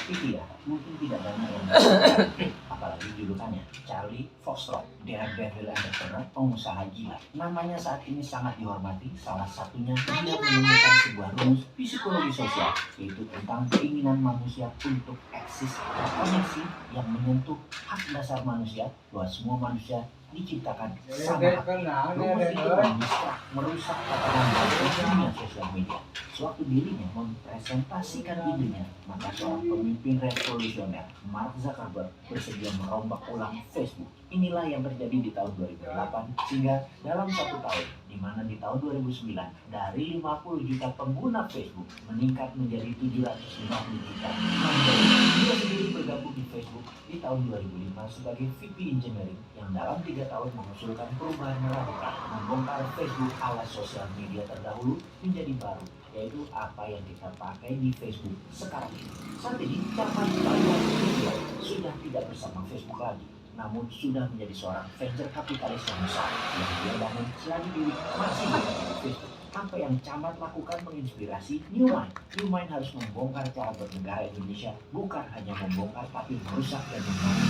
Tapi ya, mungkin tidak banyak yang apalagi julukannya Charlie Foxtrot, daredevil entrepreneur, pengusaha gila. Namanya saat ini sangat dihormati, salah satunya dia menemukan sebuah rumus psikologi sosial, yaitu tentang keinginan manusia untuk eksis terkoneksi yang menyentuh hak dasar manusia bahwa semua manusia diciptakan sama. Rumus itu merusak tatanan baik dunia sosial media. Sewaktu dirinya mempresentasikan idenya, maka seorang pemimpin revolusioner, Mark Zuckerberg, bersedia merombak ulang Facebook. Inilah yang terjadi di tahun 2008 sehingga dalam 1 tahun, di mana di tahun 2009 dari 50 juta pengguna Facebook meningkat menjadi 750 juta. Dia sendiri bergabung di Facebook di tahun 2005 sebagai VP Engineering yang dalam 3 tahun mengusulkan perubahan radikal, membongkar Facebook ala sosial media terdahulu menjadi baru, yaitu apa yang kita pakai di Facebook sekarang ini. Saat ini, Capai Balian sudah tidak bersama Facebook lagi, namun sudah menjadi seorang venture kapitalis yang besar yang dia bangun selagi diri masih berada di Facebook. Apa yang Camat lakukan menginspirasi Newmind. Newmind harus membongkar cara bernegara Indonesia, bukan hanya membongkar tapi merusak dan membangun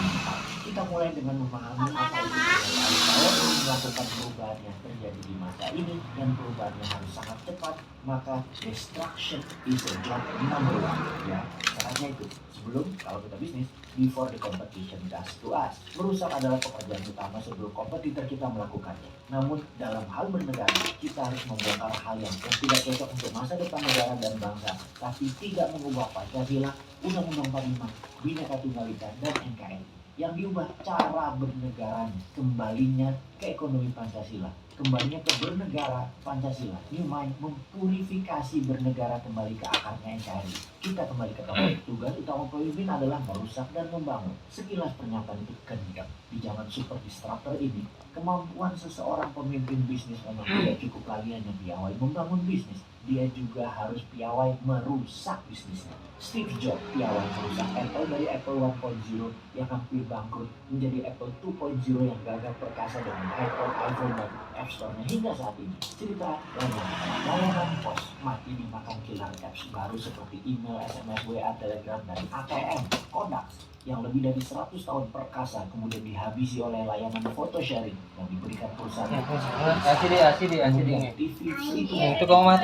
digital. Kita mulai dengan memahami apa itu kalau ingin melakukan perubahan yang terjadi di masa ini dan perubahannya harus sangat cepat, maka destruction is a job number one. Ya, caranya itu. Sebelum, kalau kita bisnis, before the competition does to us. Merusak adalah pekerjaan utama sebelum kompetitor kita melakukannya. Namun, dalam hal bernegara, kita harus membongkar hal yang tidak cocok untuk masa depan negara dan bangsa, tapi tidak mengubah Pancasila, Undang-Undang 45, Bhinneka Tunggal Ika, dan NKRI. Yang diubah cara bernegaranya, kembalinya ke ekonomi Pancasila, kembalinya ke bernegara Pancasila. Newmind mempurifikasi bernegara kembali ke akarnya NKRI. Kita kembali ke topik. Tugas utama pemimpin adalah merusak dan membangun. Sekilas pernyataan itu kendap. Di zaman super disruptor ini, kemampuan seseorang pemimpin bisnis memang tidak cukup lagi hanya piawai membangun bisnis. Dia juga harus piawai merusak bisnisnya. Steve Jobs piawai merusak Apple dari Apple 1.0 yang hampir bangkrut menjadi Apple 2.0 yang gagal perkasa dengan iPod, iPhone, dan App Store-nya hingga saat ini. Cerita layanan pos mati dimakan killer apps baru seperti email, SMS, WA, Telegram, dan ATM. Kodak yang lebih dari 100 tahun perkasa kemudian dihabisi oleh layanan foto sharing yang diberikan perusahaan asli TV, tukang mah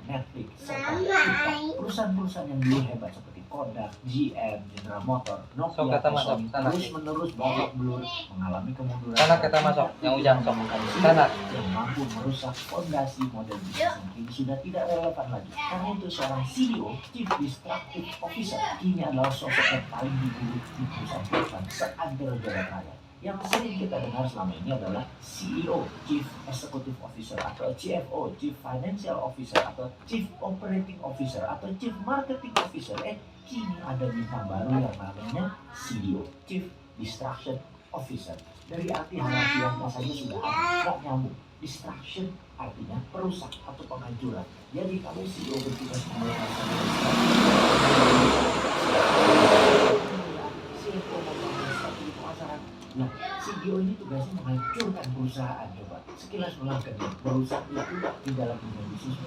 Netflix, serta TikTok. Perusahaan-perusahaan yang dulu hebat seperti Kodak, GM, General Motor, Nokia, Sony terus-menerus babak belur mengalami kemunduran. Tanah kita masuk, yang ujang sok tanah yang mampu merusak fondasi model bisnis yang kini sudah tidak relevan lagi. Karena itu seorang CEO, Chief Destructive Officer, kini adalah sosok yang paling diburu di perusahaan-perusahaan seantero jagat raya. Yang sering kita dengar selama ini adalah CEO, Chief Executive Officer, atau CFO, Chief Financial Officer, atau Chief Operating Officer, atau Chief Marketing Officer. Kini ada bintang baru yang namanya CEO, Chief Destruction Officer. Dari arti harafi yang rasanya sudah nggak nyambung. Destruction artinya perusak atau penghancuran. Jadi kalau CEO bertugas melakukan nah, CEO ini tugasnya menghancurkan perusahaan. Coba sekilas melakukan merusak itu di dalam dunia bisnis.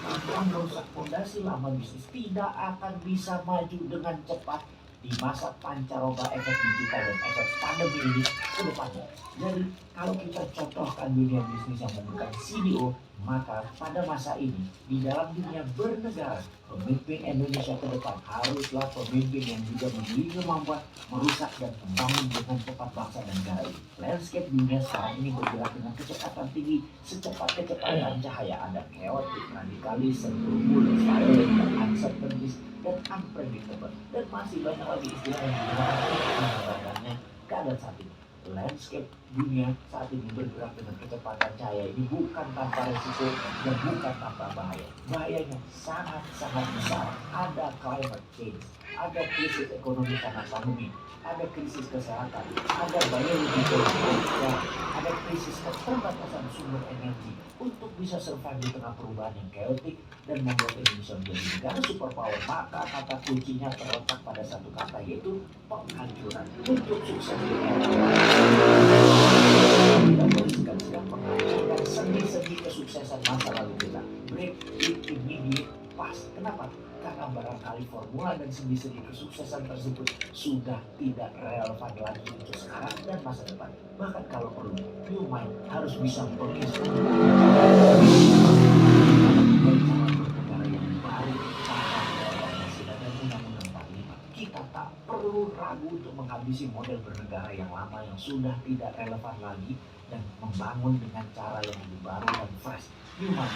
Tanpa merusak fondasi lama bisnis tidak akan bisa maju dengan cepat di masa pancaroba efek digital dan efek pandemi ini ke depannya. Jadi kalau kita contohkan dunia bisnis yang membutuhkan CEO, maka pada masa ini di dalam dunia bernegara, pemimpin Indonesia ke depan haruslah pemimpin yang juga memiliki kemampuan merusak dan membangun dengan cepat bangsa dan negara ini. Landscape dunia sekarang ini bergerak dengan kecepatan tinggi, secepat kecepatan cahaya. Ada chaotic, radikalis, turbulence, violent, uncertainties, dan unpredictable. Dan masih banyak lagi istilah yang digunakan untuk menggambarkannya keadaan saat ini. Landscape dunia saat ini bergerak dengan kecepatan cahaya ini bukan tanpa resiko dan bukan tanpa bahaya. Bahayanya sangat-sangat besar. Ada climate change, ada krisis ekonomi karena pandemi, ada krisis kesehatan, ada biological change, ada krisis keterbatasan sumber energi. Untuk bisa survive di tengah perubahan yang chaotic dan membuat Indonesia menjadi negara superpower, maka kata kuncinya terletak pada satu kata, yaitu penghancuran. Untuk sukses di era tidak boleh sekali-sekali menghancurkan sendi-sendi kesuksesan masa lalu kita. Break it immediate fast. Kenapa? Karena maka barangkali formula dan sendi-sendi kesuksesan tersebut sudah tidak relevan lagi untuk sekarang dan masa depan. Bahkan kalau perlu, New Mind harus bisa menginspirasi negara yang baru tanpa Pancasila dan Undang-Undang 45. Kita tak perlu ragu untuk menghabisi model bernegara yang lama yang sudah tidak relevan lagi dan membangun dengan cara yang lebih baru dan fresh. Human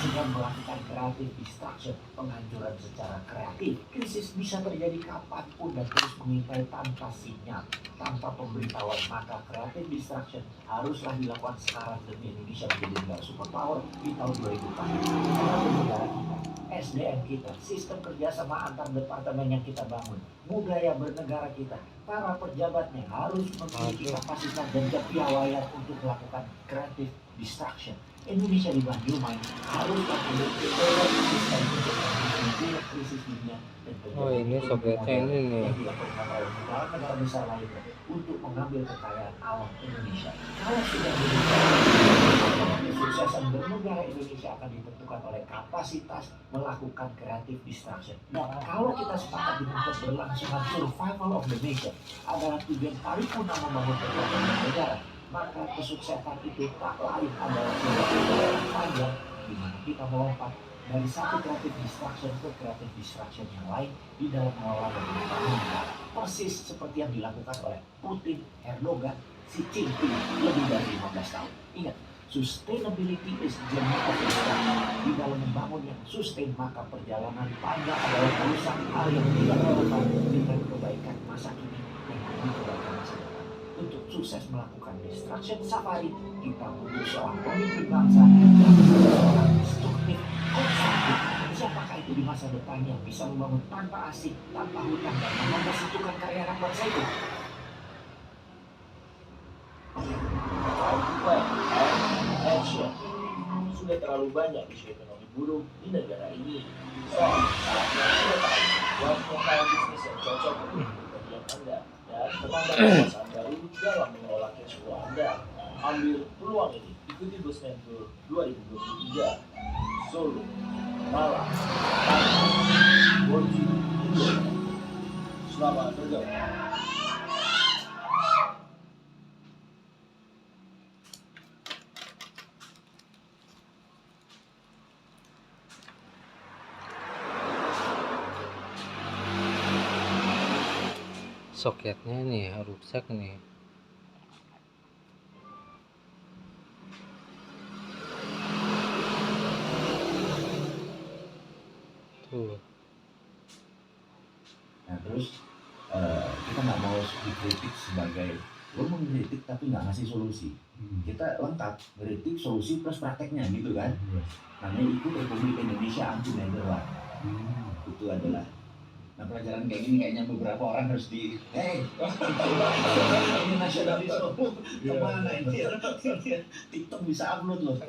sedang melakukan creative destruction, penghancuran secara kreatif. Krisis bisa terjadi kapanpun dan terus mengintai tanpa sinyal, tanpa pemberitahuan. Maka creative destruction haruslah dilakukan sekarang demi Indonesia menjadi negara superpower di tahun 2040. Karena negara kita, SDM kita, sistem kerjasama antar departemen yang kita bangun, budaya bernegara kita, para pejabatnya harus memiliki kapasitas dan kepiawaian untuk melakukan creative destruction. Indonesia di bawah New Mind haruslah memiliki sistem untuk menghadapi krisis dunia dan Oh, ini soketnya ini nih. yang dilakukan oleh negara-negara besar lainnya untuk mengambil kekayaan alam Indonesia. Kalau sudah demikian, kesuksesan bernegara Indonesia akan ditentukan oleh kapasitas melakukan creative destruction. Dan kalau kita sepakat dengan keberlangsungan survival of the nation adalah tujuan paripurna membangun kekuatan negara, maka kesuksesan itu tak lain adalah sebuah panjang di mana kita melompat dari satu creative destruction ke creative destruction yang lain di dalam mengelola dan membangun negara. Persis seperti yang dilakukan oleh Putin, Erdogan, Xi Jinping lebih dari 15 tahun. Ingat, sustainability is journey of destruction. Di dalam membangun yang sustain, maka perjalanan panjang adalah merusak hal yang tidak relevan dengan kebaikan masa kini dan demi kebaikan masa depan. Untuk sukses melakukan destruction safari, kita butuh seorang pemimpin bangsa yang seorang destruktif, konstruktif. Siapakah itu di masa depan yang bisa membangun tanpa asing, tanpa hutang, dan mengasihkan karya anak bangsa itu? Action. Sudah terlalu banyak isu ekonomi buruk di negara ini. Saatnya sudah tahu buatnya hal bisnis yang cocok untuk kepentingan Anda dan kembangkan kawasan baru dalam mengelola cash flow Anda. Ambil peluang ini, ikuti Bosman Tour 2023 Solo, Malang, Tanjung, Boji, India. Selamat bergabung. Soketnya nih rusak nih. Tuh. Nah terus kita nggak mau dikritik sebagai lo mengkritik tapi nggak ngasih solusi. Kita lengkap, kritik, solusi plus prakteknya gitu kan. Namanya ikut Republik Indonesia Anti Netherlands. Itu adalah. Nah pelajaran kayak gini kayaknya beberapa orang harus di ini nasionalisme kemana ini TikTok bisa upload loh.